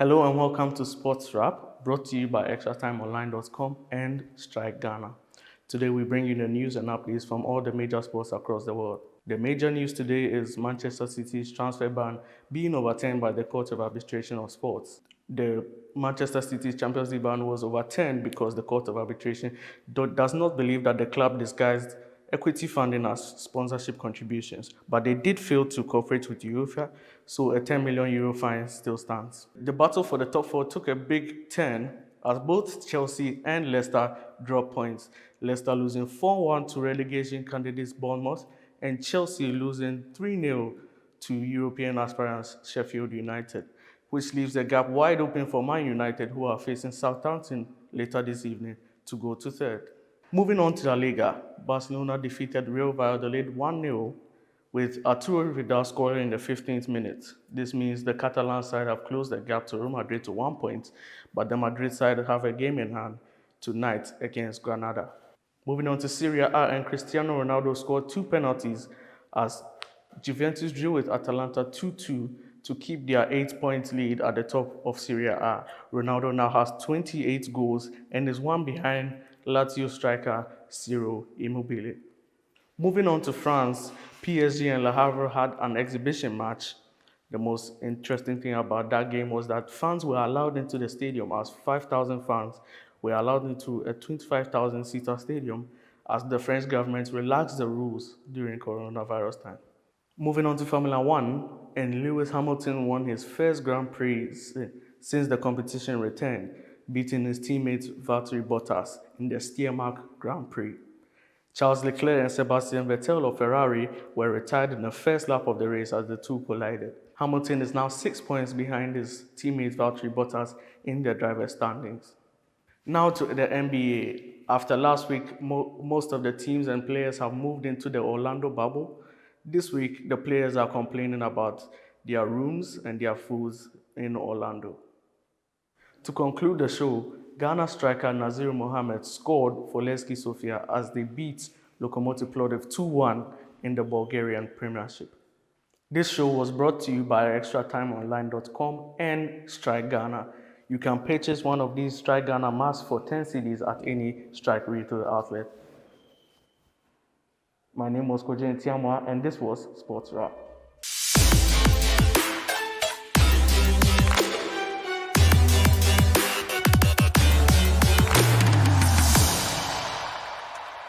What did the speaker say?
Hello and welcome to Sports Wrap, brought to you by extratimeonline.com and Strike Ghana. Today we bring you the news and updates from all the major sports across the world. The major news today is Manchester City's transfer ban being overturned by the Court of Arbitration of Sports. The Manchester City's Champions League ban was overturned because the Court of Arbitration does not believe that the club disguised equity funding as sponsorship contributions, but they did fail to cooperate with UEFA, so a €10 million fine still stands. The battle for the top four took a big turn as both Chelsea and Leicester dropped points, Leicester losing 4-1 to relegation candidates Bournemouth, and Chelsea losing 3-0 to European aspirants Sheffield United, which leaves the gap wide open for Man United, who are facing Southampton later this evening to go to third. Moving on to La Liga, Barcelona defeated Real Valladolid 1-0 with Arturo Vidal scoring in the 15th minute. This means the Catalan side have closed the gap to Real Madrid to 1 point, but the Madrid side have a game in hand tonight against Granada. Moving on to Serie A, and Cristiano Ronaldo scored 2 penalties as Juventus drew with Atalanta 2-2 to keep their 8-point lead at the top of Serie A. Ronaldo now has 28 goals and is one behind Lazio striker Ciro Immobile. Moving on to France, PSG and Le Havre had an exhibition match. The most interesting thing about that game was that fans were allowed into the stadium, as 5,000 fans were allowed into a 25,000-seater stadium as the French government relaxed the rules during coronavirus time. Moving on to Formula One, and Lewis Hamilton won his first Grand Prix since the competition returned, beating his teammate Valtteri Bottas in the Steiermark Grand Prix. Charles Leclerc and Sebastian Vettel of Ferrari were retired in the first lap of the race as the two collided. Hamilton is now 6 points behind his teammate Valtteri Bottas in the driver's standings. Now to the NBA. After last week, most of the teams and players have moved into the Orlando bubble. This week, the players are complaining about their rooms and their foods in Orlando. To conclude the show, Ghana striker Nazir Mohammed scored for Levski Sofia as they beat Lokomotiv Plovdiv 2-1 in the Bulgarian Premiership. This show was brought to you by extratimeonline.com and Strike Ghana. You can purchase one of these Strike Ghana masks for 10 cedis at any Strike retail outlet. My name was Ntiamoah, and this was Sports Wrap.